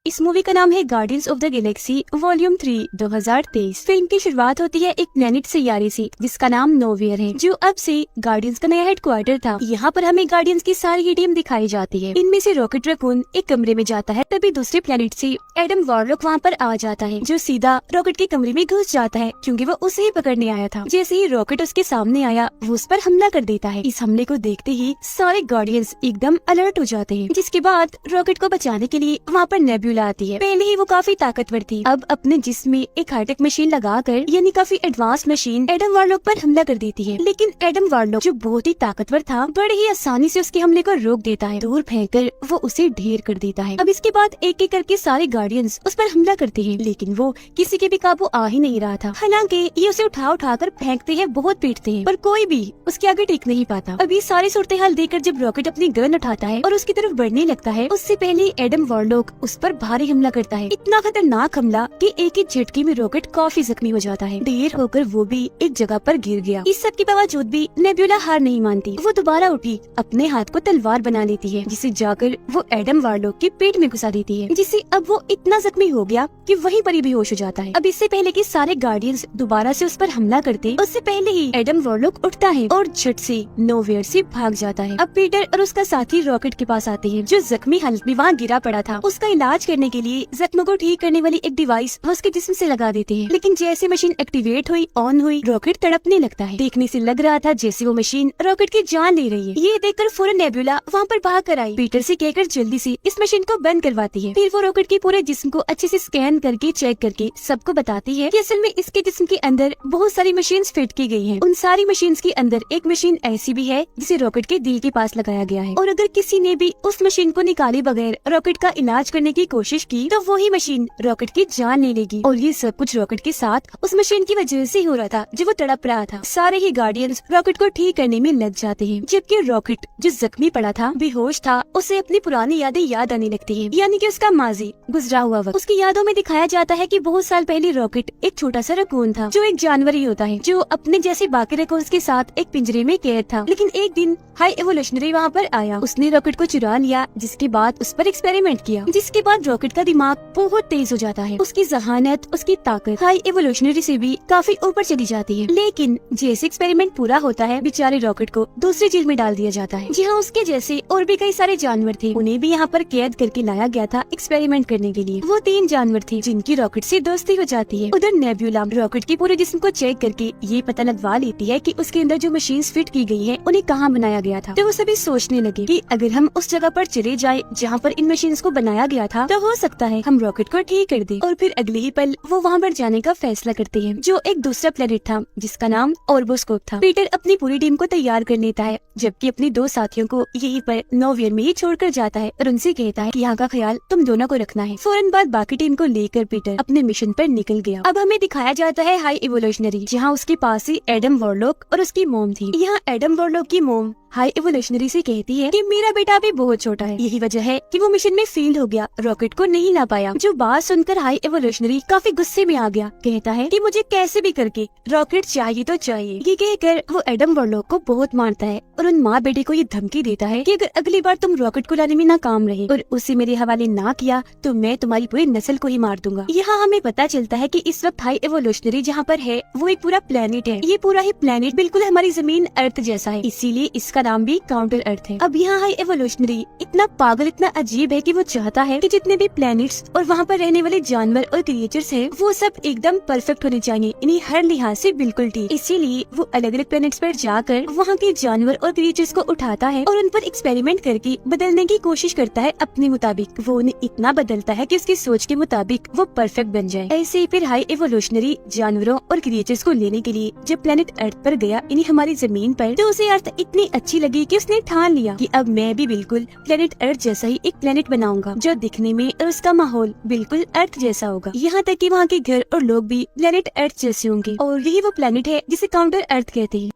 इस मूवी का नाम है guardians of the Galaxy volume 3 2023। Film की शुरुआत होती है एक प्लेनेट सैयारे से जिसका नाम नोवेयर है, जो अब से गार्डियंस का नया हेडक्वार्टर था। यहाँ पर हमें गार्डियंस की सारी ही टीम दिखाई जाती है। इनमें से रॉकेट रैकून एक कमरे में जाता है, तभी दूसरे प्लेनेट से एडम वॉरलॉक वहाँ पर आ जाता है, जो सीधा रॉकेट के कमरे में घुस जाता है क्योंकि वो उसे ही पकड़ने आया था। जैसे ही रॉकेट उसके सामने आया, वो उस पर हमला कर देता है। इस हमले को देखते ही सारे गार्डियंस एकदम अलर्ट हो जाते हैं। जिसके बाद रॉकेट को बचाने के लिए वहाँ पर नेब्यूला आती है। पहले ही वो काफी ताकतवर थी, अब अपने जिस्म में एक हाईटेक मशीन लगाकर, यानी काफी एडवांस मशीन, एडम वॉरलॉक पर हमला कर देती है। लेकिन एडम वॉरलॉक जो बहुत ही ताकतवर था, बड़े ही आसानी से उसके हमले को रोक देता है। दूर फेंककर वो उसे ढेर कर देता है। अब इसके बाद एक एक करके सारे गार्डियंस उस पर हमला करते हैं, लेकिन वो किसी के भी काबू आ ही नहीं रहा था। हालांकि ये उसे उठा कर फेंकते हैं, बहुत पीटते हैं, पर कोई भी उसके आगे टिक नहीं पाता। अभी सारी सूरत हाल देखकर जब रॉकेट अपनी गन उठाता है और उसकी तरफ बढ़ने लगता है, उससे पहले एडम वॉरलॉक उस पर भारी हमला करता है। इतना खतरनाक हमला कि एक ही झटके में रॉकेट काफी जख्मी हो जाता है। ढेर होकर वो भी एक जगह पर गिर गया। इस सब के बावजूद भी नेब्यूला हार नहीं मानती। वो दोबारा उठी, अपने हाथ को तलवार बना लेती है, जिसे जाकर वो एडम वॉरलॉक की पेट में घुसा देती है, जिससे अब वो इतना जख्मी हो गया कि वहीं पर ही बेहोश हो जाता है। अब इससे पहले कि सारे गार्डियंस दोबारा से उस पर हमला करते, उससे पहले ही एडम वॉरलॉक उठता है और झट से नोवेयर से भाग जाता है। अब पीटर और उसका साथी रॉकेट के पास आते हैं, जो जख्मी हालत में वहाँ गिरा पड़ा था। उसका इलाज करने के लिए जख्मों को ठीक करने वाली एक डिवाइस उसके जिस्म से लगा देते हैं। लेकिन जैसे मशीन एक्टिवेट हुई, ऑन हुई, रॉकेट तड़पने लगता है। देखने से लग रहा था जैसे वो मशीन रॉकेट की जान ले रही है। ये देखकर फौरन नेब्यूला वहाँ पर भाग कर आई, पीटर से कहकर जल्दी से इस मशीन को बंद करवाती है। फिर वो रॉकेट के पूरे जिस्म को अच्छे से स्कैन करके चेक करके सबको बताती है कि असल में इसके जिस्म के अंदर बहुत सारी मशीन्स फिट की गई हैं। उन सारी मशीन्स के अंदर एक मशीन ऐसी भी है जिसे रॉकेट के दिल के पास लगाया गया है, और अगर किसी ने भी उस मशीन को निकाले बगैर रॉकेट का इलाज करने की कोशिश की तो वही मशीन रॉकेट की जान ले लेगी। और ये सब कुछ रॉकेट के साथ उस मशीन की वजह से हो रहा था, जो वो तड़प रहा था। सारे ही गार्डियंस रॉकेट को ठीक करने में लग जाते हैं, जबकि रॉकेट जो जख्मी पड़ा था, बेहोश था, उसे अपनी पुरानी यादें याद आने लगती है, यानी कि उसका माजी, गुजरा हुआ वक्त। उसकी यादों में दिखाया जाता है कि बहुत साल पहले रॉकेट एक छोटा सा रकून था, जो एक जानवर ही होता है, जो अपने जैसे बाकी रकून्स के साथ एक पिंजरे में कैद था। लेकिन एक दिन हाई एवोल्यूशनरी वहाँ पर आया, उसने रॉकेट को चुरा लिया, जिसके बाद उस पर एक्सपेरिमेंट किया, जिसके बाद रॉकेट का दिमाग बहुत तेज हो जाता है। उसकी जहानत, उसकी ताकत हाई एवोल्यूशनरी से भी काफी ऊपर चली जाती है। लेकिन जैसे एक्सपेरिमेंट पूरा होता है, बेचारे रॉकेट को दूसरी जेल में डाल दिया जाता है, जहाँ उसके जैसे और भी कई सारे जानवर थे। उन्हें भी यहाँ पर कैद करके लाया गया था एक्सपेरिमेंट करने के लिए। वो 3 जानवर थे जिनकी रॉकेट से दोस्ती हो जाती है। उधर नेब्यूला रॉकेट के पूरे जिस्म को चेक करके ये पता लगवा लेती है कि उसके अंदर जो मशीन्स फिट की गई है, उन्हें कहाँ बनाया गया था। तो वो सभी सोचने लगे कि अगर हम उस जगह पर चले जाए जहाँ पर इन मशीन्स को बनाया गया था, तो हो सकता है हम रॉकेट को ठीक कर दे। और फिर अगले ही पल वो वहाँ पर जाने का फैसला करते हैं, जो एक दूसरा प्लेनेट था जिसका नाम ऑर्बोस्कोप था। पीटर अपनी पूरी टीम को तैयार कर लेता है, जबकि अपने 2 साथियों को यहीं पर नोवेयर में ही छोड़कर जाता है और उनसे कहता है कि यहाँ का ख्याल तुम दोनों को रखना है। फौरन बाद बाकी टीम को लेकर पीटर अपने मिशन पर निकल गया। अब हमें दिखाया जाता है हाई इवोल्यूशनरी, जहाँ उसके पास ही एडम वॉरलॉक और उसकी मोम थी। यहाँ एडम वॉरलॉक की मोम हाई एवोल्यूशनरी से कहती है कि मेरा बेटा अभी बहुत छोटा है, यही वजह है कि वो मिशन में फेल हो गया, रॉकेट को नहीं ला पाया। जो बात सुनकर हाई एवोल्यूशनरी काफी गुस्से में आ गया, कहता है कि मुझे कैसे भी करके रॉकेट चाहिए तो चाहिए। ये कहकर वो एडम वॉरलॉक को बहुत मारता है और उन माँ बेटे को ये धमकी देता है कि अगर अगली बार तुम रॉकेट को लाने में नाकाम रहे और उसे मेरे हवाले ना किया तो मैं तुम्हारी पूरी नस्ल को ही मार दूंगा। यहाँ हमें पता चलता है कि इस वक्त हाई एवोल्यूशनरी जहाँ पर है वो एक पूरा प्लेनेट है। ये पूरा ही प्लेनेट बिल्कुल हमारी जमीन अर्थ जैसा है, इसीलिए इसका नाम भी काउंटर अर्थ है। अब यहाँ हाई एवोल्यूशनरी इतना पागल, इतना अजीब है कि वो चाहता है कि जितने भी प्लैनेट्स और वहाँ पर रहने वाले जानवर और क्रिएचर्स हैं, वो सब एकदम परफेक्ट होने चाहिए, इन्हें हर लिहाज से बिल्कुल ठीक। इसीलिए वो अलग अलग प्लैनेट्स पर जाकर वहाँ के जानवर और क्रिएचर्स को उठाता है और उन पर एक्सपेरिमेंट करके बदलने की कोशिश करता है अपने मुताबिक। वो उन्हें इतना बदलता है कि उसकी सोच के मुताबिक वो परफेक्ट बन जाए। ऐसे ही फिर हाई एवोल्यूशनरी जानवरों और क्रिएचर्स को लेने के लिए जब प्लेनेट अर्थ पर गया, इन्हें हमारी जमीन पर, तो उसे अर्थ इतनी अच्छी लगी कि उसने ठान लिया कि अब मैं भी बिल्कुल प्लेनेट अर्थ जैसा ही एक प्लेनेट बनाऊंगा, जो दिखने में और उसका माहौल बिल्कुल अर्थ जैसा होगा। यहाँ तक कि वहाँ के घर और लोग भी प्लेनेट अर्थ जैसे होंगे, और यही वो प्लेनेट है जिसे काउंटर अर्थ कहते हैं।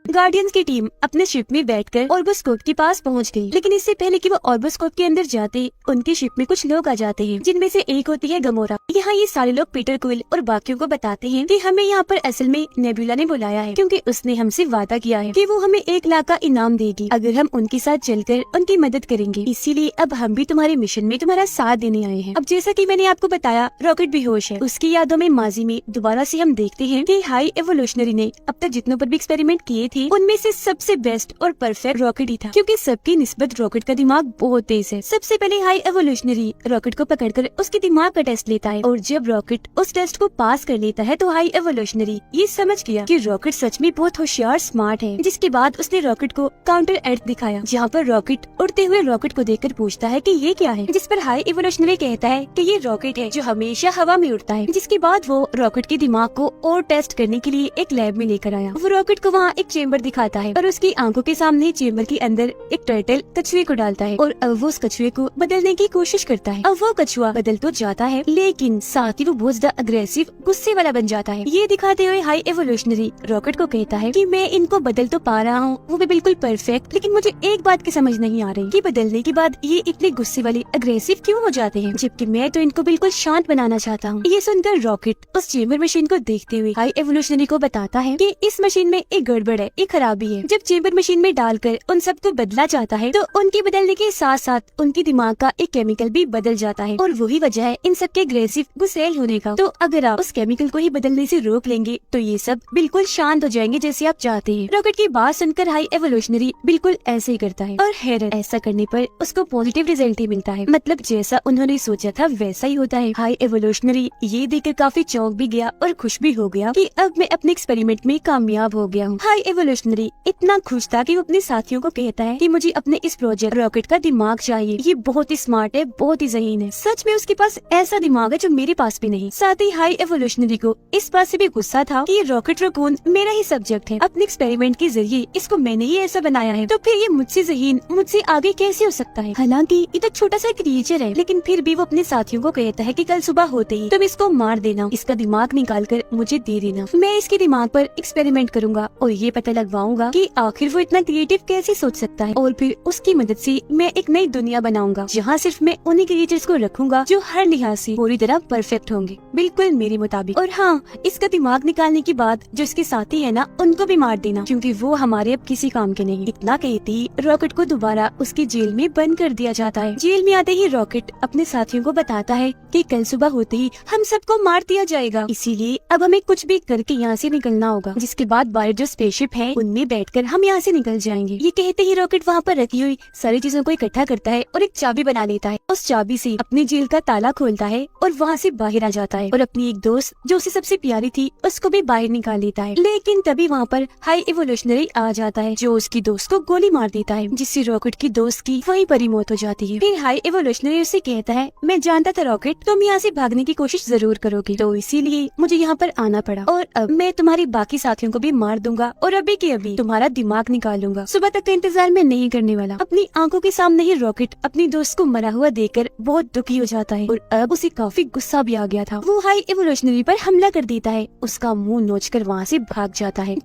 गार्डियंस की टीम अपने शिप में बैठकर ऑर्बोस्कोप के पास पहुंच गई, लेकिन इससे पहले कि वो ऑर्बोस्कोप के अंदर जाते उनकी शिप में कुछ लोग आ जाते हैं, जिनमें से एक होती है गमोरा। यहाँ ये सारे लोग पीटर क्विल और बाकियों को बताते हैं कि हमें यहाँ पर असल में नेबुला ने बुलाया है, क्योंकि उसने हमसे वादा किया है कि वो हमें 1 लाख का इनाम देगी अगर हम उनके साथ चलकर उनकी मदद करेंगे। इसीलिए अब हम भी तुम्हारे मिशन में तुम्हारा साथ देने आए हैं। अब जैसा कि मैंने आपको बताया, रॉकेट बेहोश है। उसकी यादों में माजी में दोबारा से हम देखते हैं कि हाई एवोल्यूशनरी ने अब तक जितनों पर भी एक्सपेरिमेंट किए थे उनमें से सबसे बेस्ट और परफेक्ट रॉकेट ही था, क्योंकि सबकी निस्बत रॉकेट का दिमाग बहुत तेज है। सबसे पहले हाई एवोल्यूशनरी रॉकेट को पकड़कर उसके दिमाग का टेस्ट लेता है, और जब रॉकेट उस टेस्ट को पास कर लेता है तो हाई एवोल्यूशनरी ये समझ गया कि रॉकेट सच में बहुत होशियार स्मार्ट है। जिसके बाद उसने रॉकेट को काउंटर अर्थ दिखाया, जहाँ पर रॉकेट उड़ते हुए रॉकेट को देखकर पूछता है कि ये क्या है, जिस पर हाई एवोल्यूशनरी कहता है कि ये रॉकेट है जो हमेशा हवा में उड़ता है। जिसके बाद वो रॉकेट के दिमाग को और टेस्ट करने के लिए एक लैब में लेकर आया। वो रॉकेट को वहाँ एक चेम्बर दिखाता है और उसकी आंखों के सामने चेम्बर के अंदर एक टर्टल कछुए को डालता है, और अब वो उस कछुए को बदलने की कोशिश करता है। अब वो कछुआ बदल तो जाता है, लेकिन साथ ही वो बहुत ज्यादा अग्रेसिव गुस्से वाला बन जाता है। ये दिखाते हुए हाई एवोल्यूशनरी रॉकेट को कहता है कि मैं इनको बदल तो पा रहा हूँ, वो भी बिल्कुल परफेक्ट, लेकिन मुझे एक बात की समझ नहीं आ रही कि बदलने के बाद ये इतने गुस्से वाले अग्रेसिव क्यों हो जाते हैं, जबकि मैं तो इनको बिल्कुल शांत बनाना चाहता हूँ। ये सुनकर रॉकेट उस चेम्बर मशीन को देखते हुए हाई एवोल्यूशनरी को बताता है कि इस मशीन में एक गड़बड़ है, एक खराबी है। जब चेम्बर मशीन में डालकर उन सबको बदला जाता है तो उनके बदलने के साथ साथ उनके दिमाग का एक केमिकल भी बदल जाता है, और वही वजह है इन सबके अग्रेसिव गुस्सैल होने का। तो अगर आप उस केमिकल को ही बदलने से रोक लेंगे तो ये सब बिल्कुल शांत हो जाएंगे जैसे आप चाहते हैं। रॉकेट की बात सुनकर हाई एवोल्यूशनरी बिल्कुल ऐसे ही करता है, और हैरत, ऐसा करने पर उसको पॉजिटिव रिजल्ट ही मिलता है। मतलब जैसा उन्होंने सोचा था वैसा ही होता है। हाई एवोल्यूशनरी ये देखकर काफी चौंक भी गया और खुश भी हो गया कि अब मैं अपने एक्सपेरिमेंट में कामयाब हो गया हूँ। हाई एवोल्यूशनरी इतना खुश था कि वो अपने साथियों को कहता है कि मुझे अपने इस प्रोजेक्ट रॉकेट का दिमाग चाहिए, ये बहुत ही स्मार्ट है, बहुत ही ज़हीन है। सच में उसके पास ऐसा दिमाग है जो मेरे पास भी नहीं। साथ ही हाई एवोल्यूशनरी को इस बात से भी गुस्सा था कि ये रॉकेट रकून मेरा ही सब्जेक्ट है, अपने एक्सपेरिमेंट के जरिए इसको मैंने ही ऐसा बनाया है, तो फिर ये मुझसे ज़हीन, मुझसे आगे कैसे हो सकता है। हालांकि ये तो छोटा सा क्रिएचर है, लेकिन फिर भी वो अपने साथियों को कहता है कि कल सुबह होते ही तुम इसको मार देना, इसका दिमाग निकाल कर मुझे दे देना, मैं इसके दिमाग पर एक्सपेरिमेंट करूंगा और ये पता लगवाऊंगा कि आखिर वो इतना क्रिएटिव कैसे सोच सकता है, और फिर उसकी मदद से मैं एक नई दुनिया बनाऊंगा जहाँ सिर्फ मैं उन्हीं क्रिएचर्स को रखूंगा जो हर लिहाज से पूरी तरह परफेक्ट होंगे, बिल्कुल मेरे मुताबिक। और हाँ, इसका दिमाग निकालने के बाद जो इसके साथी है ना, उनको भी मार देना, क्योंकि वो हमारे अब किसी काम के नहीं। इतना कहती रॉकेट को दोबारा उसकी जेल में बंद कर दिया जाता है। जेल में आते ही रॉकेट अपने साथियों को बताता है कि कल सुबह होते ही हम सबको मार दिया जाएगा, इसीलिए अब हमें कुछ भी करके यहाँ से निकलना होगा। जिसके बाद बाहर जो स्पेसशिप है उनमें बैठकर हम यहाँ से निकल जाएंगे। ये कहते ही रॉकेट वहाँ पर रखी हुई सारी चीजों को इकट्ठा करता है और एक चाबी बना लेता है। उस चाबी से अपनी जेल का ताला खोलता है और वहाँ से बाहर आ जाता है, और अपनी एक दोस्त जो उसे सबसे प्यारी थी उसको भी बाहर निकाल लेता है। लेकिन तभी वहाँ पर हाई एवोल्यूशनरी आ जाता है जो उसकी दोस्त को गोली मार देता है, जिससे रॉकेट की दोस्त की वहीं पर ही मौत हो जाती है। फिर हाई एवोल्यूशनरी उसे कहता है, मैं जानता था रॉकेट तुम यहाँ से भागने की कोशिश जरूर करोगे, तो इसीलिए मुझे यहाँ पर आना पड़ा, और अब मैं तुम्हारी बाकी साथियों को भी मार दूंगा और अभी के अभी तुम्हारा दिमाग निकालूंगा। सुबह तक का इंतजार मैं नहीं करने वाला। अपनी आंखों के सामने ही रॉकेट अपनी दोस्त को मरा हुआ देखकर बहुत दुखी हो जाता है, और अब उसे काफी गुस्सा भी आ गया था। वो हाई एवोल्यूशनरी पर हमला कर देता है, उसका मुंह नोचकर वहाँ से भाग जाता है।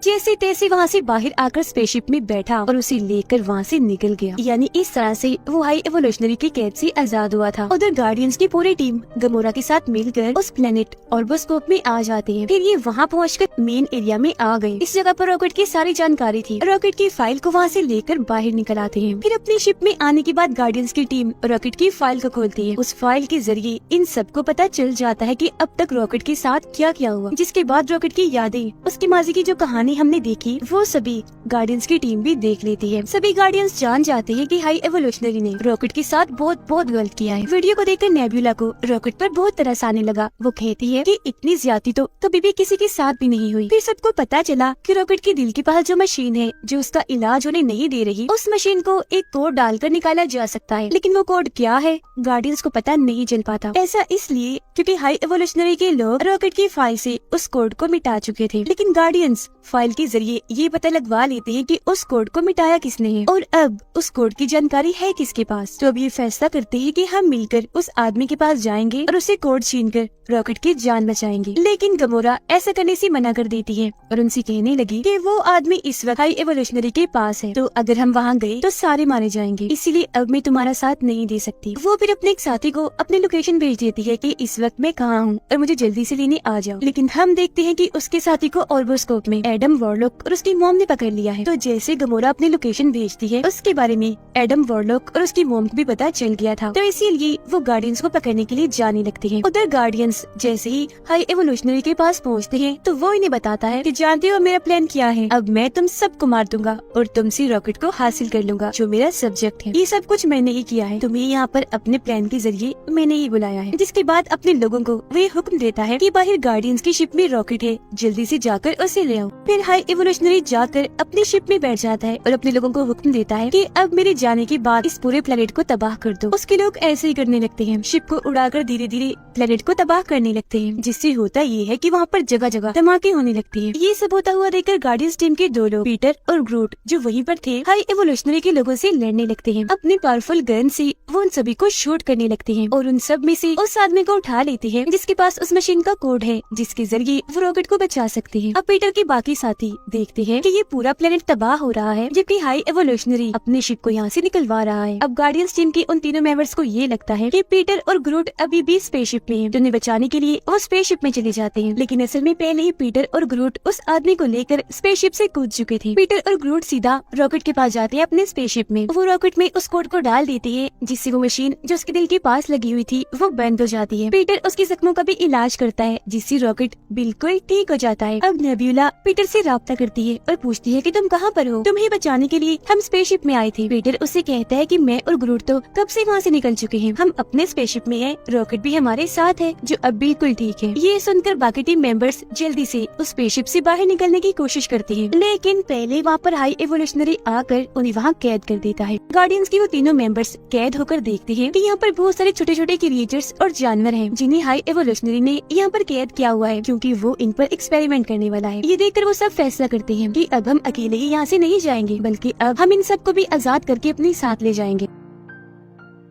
जैसे तैसे वहाँ से बाहर आकर स्पेसशिप में बैठा और उसे लेकर वहाँ से निकल गया। यानी इस तरह से वो हाई एवोल्यूशनरी की कैद से आजाद हुआ था। उधर गार्डियंस की पूरी टीम गमोरा के साथ मिलकर उस प्लेनेट ऑर्बोस्कोप में आ जाते हैं। फिर ये वहाँ पहुँचकर मेन एरिया में आ गए। इस जगह पर रॉकेट की सारी जानकारी थी। रॉकेट की फाइल को वहाँ से लेकर बाहर निकल आते हैं। फिर अपनी शिप में आने के बाद गार्डियंस की टीम रॉकेट की फाइल को खोलती है। उस फाइल के जरिए इन सबको पता चल जाता है कि अब तक रॉकेट के साथ क्या क्या हुआ। जिसके बाद रॉकेट की यादें, उसकी माजी की जो कहानी हमने देखी, वो सभी गार्डियंस की टीम भी देख लेती है। सभी गार्डियंस जान जाते हैं कि हाई एवोल्यूशनरी ने रॉकेट के साथ बहुत गलत किया है। वीडियो को देखकर नेबुला को रॉकेट पर बहुत तरस आने लगा। वो कहती है कि इतनी ज्यादती तो कभी भी किसी के साथ भी नहीं हुई। फिर सबको पता चला कि रॉकेट की दिल के पास जो मशीन है जो उसका इलाज उन्हें नहीं दे रही, उस मशीन को एक कोड डालकर निकाला जा सकता है, लेकिन वो कोड क्या है गार्डियंस को पता नहीं चल पाता। ऐसा इसलिए क्योंकि हाई एवोल्यूशनरी के लोग रॉकेट की फाइल से उस कोड को मिटा चुके थे, लेकिन गार्डियंस फाइल के जरिए ये पता लगवा लेते हैं कि उस कोड को मिटाया किसने है और अब उस कोड की जानकारी है किसके पास। तो अब ये फैसला करते हैं कि हम मिलकर उस आदमी के पास जाएंगे और उसे कोड छीनकर रॉकेट की जान बचाएंगे। लेकिन गमोरा ऐसा करने से मना कर देती है और उनसे कहने लगी कि वो आदमी इस वक्त हाई एवोल्यूशनरी के पास है, तो अगर हम वहाँ गए तो सारे मारे जाएंगे, इसीलिए अब मैं तुम्हारा साथ नहीं दे सकती। वो फिर अपने एक साथी को अपनी लोकेशन भेज देती है कि इस वक्त मैं कहाँ हूँ और मुझे जल्दी से लेने आ जाओ। लेकिन हम देखते हैं कि उसके साथी को ऑर्बोस्कोप में एडम वॉरलॉक और उसकी मॉम ने पकड़ लिया है। तो जैसे गमोरा अपनी लोकेशन भेजती है, उसके बारे में एडम वॉरलॉक और उसकी मॉम को भी पता चल गया था, तो इसीलिए वो गार्डियंस को पकड़ने के लिए जाने लगते हैं। उधर गार्डियंस जैसे ही हाई एवोल्यूशनरी के पास पहुंचते हैं तो वो इन्हें बताता है कि जानते हो मेरा प्लान क्या है, अब मैं तुम सबको मार दूंगा और तुमसे रॉकेट को हासिल कर लूंगा जो मेरा सब्जेक्ट है। ये सब कुछ मैंने ही किया है, तुम्हें यहाँ पर अपने प्लान के जरिए मैंने ही बुलाया है। जिसके बाद अपने लोगों को वे हुक्म देता है कि बाहर गार्डियंस की शिप में रॉकेट है, जल्दी से जाकर उसे ले आओ। फिर हाई एवोल्यूशनरी जाकर अपनी शिप में बैठ जाता है और अपने लोगों को हुक्म देता है कि अब मेरे जाने के बाद इस पूरे प्लेनेट को तबाह कर दो। उसके लोग ऐसे ही करने लगते हैं, शिप को उड़ाकर धीरे धीरे प्लेनेट को तबाह करने लगते हैं। जिससे होता ये है कि वहाँ पर जगह जगह धमाके होने लगती है। ये सब होता हुआ देखकर गार्डियंस टीम के दो लोग पीटर और ग्रूट जो वहीं पर थे हाई एवोल्यूशनरी के लोगों से लड़ने लगते हैं। अपने पावरफुल गन से वो उन सभी को शूट करने लगते हैं और उन सब में से उस आदमी को उठा लेते हैं जिसके पास उस मशीन का कोड है जिसके जरिए वो रॉकेट को बचा सकते हैं। अब पीटर के बाकी साथी देखते हैं कि ये पूरा प्लेनेट तबाह हो रहा है जबकि हाई एवोल्यूशनरी अपने शिप को यहाँ से निकलवा रहा है। अब गार्डियंस टीम के उन तीनों मेंबर्स को ये लगता है कि पीटर और ग्रूट अभी भी स्पेसशिप में हैं, तो उन्हें बचाने के लिए वो स्पेसशिप में चले जाते हैं। लेकिन असल में पहले ही पीटर और ग्रूट उस आदमी को लेकर स्पेसशिप से कूद चुके थे। पीटर और ग्रूट सीधा रॉकेट के पास जाते हैं अपने स्पेसशिप में। वो रॉकेट में उस कोड को डाल देती है जिससे वो मशीन जो उसके दिल के पास लगी हुई थी वो बंद हो जाती है। पीटर उसकी जख्मों का भी इलाज करता है जिससे रॉकेट बिल्कुल ठीक हो जाता है। अब नेब्यूला पीटर से राब्ता करती है और पूछती है कि तुम कहाँ पर हो, तुम्हें बचाने के लिए हम स्पेसशिप में आए थे। पीटर उससे कहता है कि मैं और ग्रूट तो कब से वहाँ से निकल चुके हैं, हम अपने स्पेसशिप में हैं, रॉकेट भी हमारे साथ है जो अब बिल्कुल ठीक है। ये सुनकर बाकी टीम मेंबर्स जल्दी से उस स्पेसशिप से बाहर निकलने की कोशिश करते हैं, लेकिन पहले वहाँ पर हाई एवोल्यूशनरी आकर उन्हें वहाँ कैद कर देता है। गार्डियंस की वो तीनों मेंबर्स कैद होकर देखते हैं कि यहाँ पर बहुत सारे छोटे छोटे क्रिएचर्स और जानवर हैं जिन्हें हाई एवोल्यूशनरी ने यहाँ पर कैद किया हुआ है क्योंकि वो इन पर एक्सपेरिमेंट करने वाला है। ये देखकर वो सब फैसला करते हैं कि अब हम अकेले ही यहाँ से नहीं जाएंगे बल्कि अब हम इन सबको भी आजाद करके अपने साथ ले जाएंगे।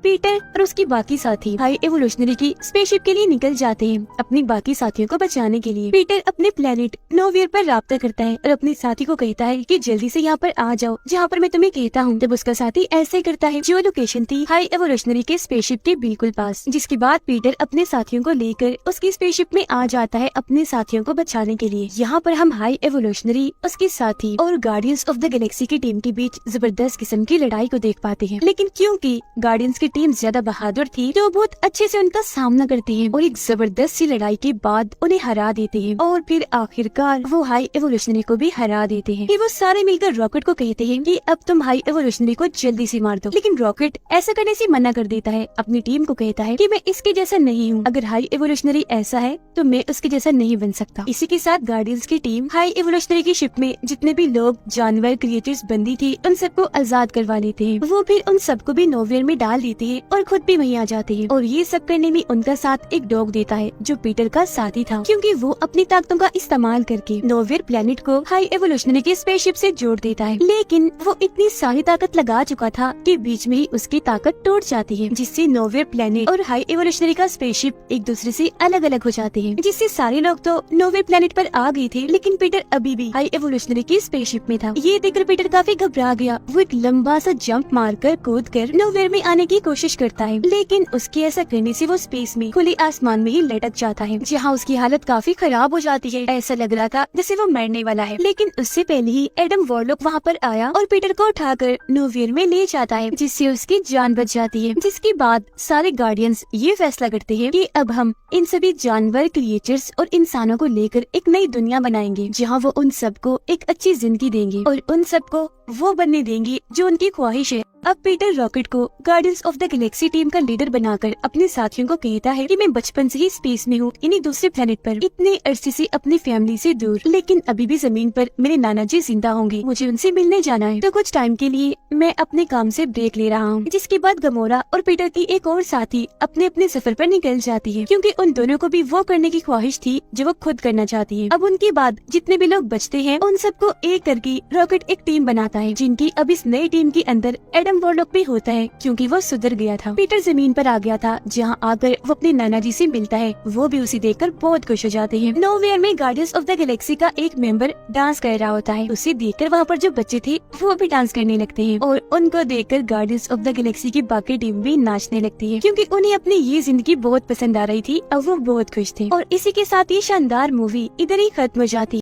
पीटर और उसके बाकी साथी हाई एवोल्यूशनरी की स्पेसशिप के लिए निकल जाते हैं अपने बाकी साथियों को बचाने के लिए। पीटर अपने प्लेनेट नोवियर पर राब्ता करता है और अपने साथी को कहता है कि जल्दी से यहाँ पर आ जाओ जहाँ पर मैं तुम्हें कहता हूँ। तब उसका साथी ऐसे करता है जो लोकेशन थी हाई एवोल्यूशनरी के स्पेसशिप के बिल्कुल पास। जिसके बाद पीटर अपने साथियों को लेकर उसकी स्पेसशिप में आ जाता है अपने साथियों को बचाने के लिए। यहाँ पर हम हाई एवोल्यूशनरी, उसके साथी और गार्डियंस ऑफ द गैलेक्सी की टीम के बीच जबरदस्त किस्म की लड़ाई को देख पाते हैं। लेकिन क्योंकि गार्डियंस की टीम ज्यादा बहादुर थी तो बहुत अच्छे से उनका सामना करते हैं और एक जबरदस्त सी लड़ाई के बाद उन्हें हरा देते हैं और फिर आखिरकार वो हाई एवोल्यूशनरी को भी हरा देते हैं। कि वो सारे मिलकर रॉकेट को कहते हैं कि अब तुम हाई एवोल्यूशनरी को जल्दी से मार दो, लेकिन रॉकेट ऐसा करने से मना कर देता है। अपनी टीम को कहता है कि मैं इसके जैसा नहीं हूँ, अगर हाई एवोल्यूशनरी ऐसा है तो मैं उसके जैसा नहीं बन सकता। इसी के साथ गार्डियंस की टीम हाई एवोल्यूशनरी की शिप में जितने भी लोग, जानवर, क्रिएचर्स बंदी थी उन सबको आजाद करवा लेते हैं। वो फिर उन सबको भी नोवियर में डाल देते हैं और खुद भी वहीं आ जाते हैं। और ये सब करने में उनका साथ एक डॉग देता है जो पीटर का साथी था, क्योंकि वो अपनी ताकतों का इस्तेमाल करके नोवियर प्लेनेट को हाई एवोल्यूशनरी के स्पेसशिप से जोड़ देता है। लेकिन वो इतनी सारी ताकत लगा चुका था कि बीच में ही उसकी ताकत टूट जाती है, जिससे नोवियर प्लेनेट और हाई एवोल्यूशनरी का स्पेसशिप एक दूसरे से अलग अलग हो जाते हैं। जिससे सारे लोग तो नोवियर प्लेनेट पर आ गए थे, लेकिन पीटर अभी भी हाई एवोल्यूशनरी की स्पेसशिप में था। ये देखकर पीटर काफी घबरा गया। वो एक लंबा सा जंप मारकर कूदकर नोवियर में आने की कोशिश करता है, लेकिन उसके ऐसा करने से वो स्पेस में, खुले आसमान में ही लटक जाता है, जहाँ उसकी हालत काफी खराब हो जाती है। ऐसा लग रहा था जैसे वो मरने वाला है। लेकिन उससे पहले ही एडम वॉरलॉक वहाँ पर आया और पीटर को उठाकर नोवियर में ले जाता है, जिससे उसकी जान बच जाती है। जिसके बाद सारे गार्डियंस ये फैसला करते हैं कि अब हम इन सभी जानवर, क्रिएचर्स और इंसानों को लेकर एक नई दुनिया बनाएंगे, जहाँ वो उन सबको एक अच्छी जिंदगी देंगे और उन सबको वो बनने देंगे जो उनकी ख्वाहिश है। अब पीटर रॉकेट को guardians of the Galaxy team का लीडर बनाकर अपने साथियों को कहता है कि मैं बचपन से ही स्पेस में हूँ, इन्हीं दूसरे प्लेनेट पर, इतने अरसे से अपनी फैमिली से दूर, लेकिन अभी भी जमीन पर मेरे नाना जी जिंदा होंगे, मुझे उनसे मिलने जाना है। तो कुछ टाइम के लिए मैं अपने काम से ब्रेक ले रहा हूँ। जिसके बाद गमोरा और पीटर की एक और साथी अपने अपने सफर पर निकल जाती है, क्योंकि उन दोनों को भी वो करने की ख्वाहिश थी जो वो खुद करना चाहती है। अब उनके बाद जितने भी लोग बचते हैं उन सबको एक करके रॉकेट एक टीम बनाता है, जिनकी अब इस नई टीम के अंदर एडम वॉरलॉक भी होता है, क्योंकि वो सुधर गया था। पीटर जमीन पर आ गया था, जहाँ आकर वो अपने नाना जी से मिलता है। वो भी उसे देखकर बहुत खुश हो जाते हैं। नोवेयर में गार्डियंस ऑफ द गैलेक्सी का एक मेंबर डांस कर रहा होता है। उसे देखकर वहाँ पर जो बच्चे थे वो भी डांस करने लगते हैं, और उनको देखकर गार्डियंस ऑफ द गैलेक्सी की बाकी टीम भी नाचने लगती है, क्योंकि उन्हें अपनी ये जिंदगी बहुत पसंद आ रही थी। अब वो बहुत खुश थे। और इसी के साथ ये शानदार मूवी इधर ही खत्म हो जाती।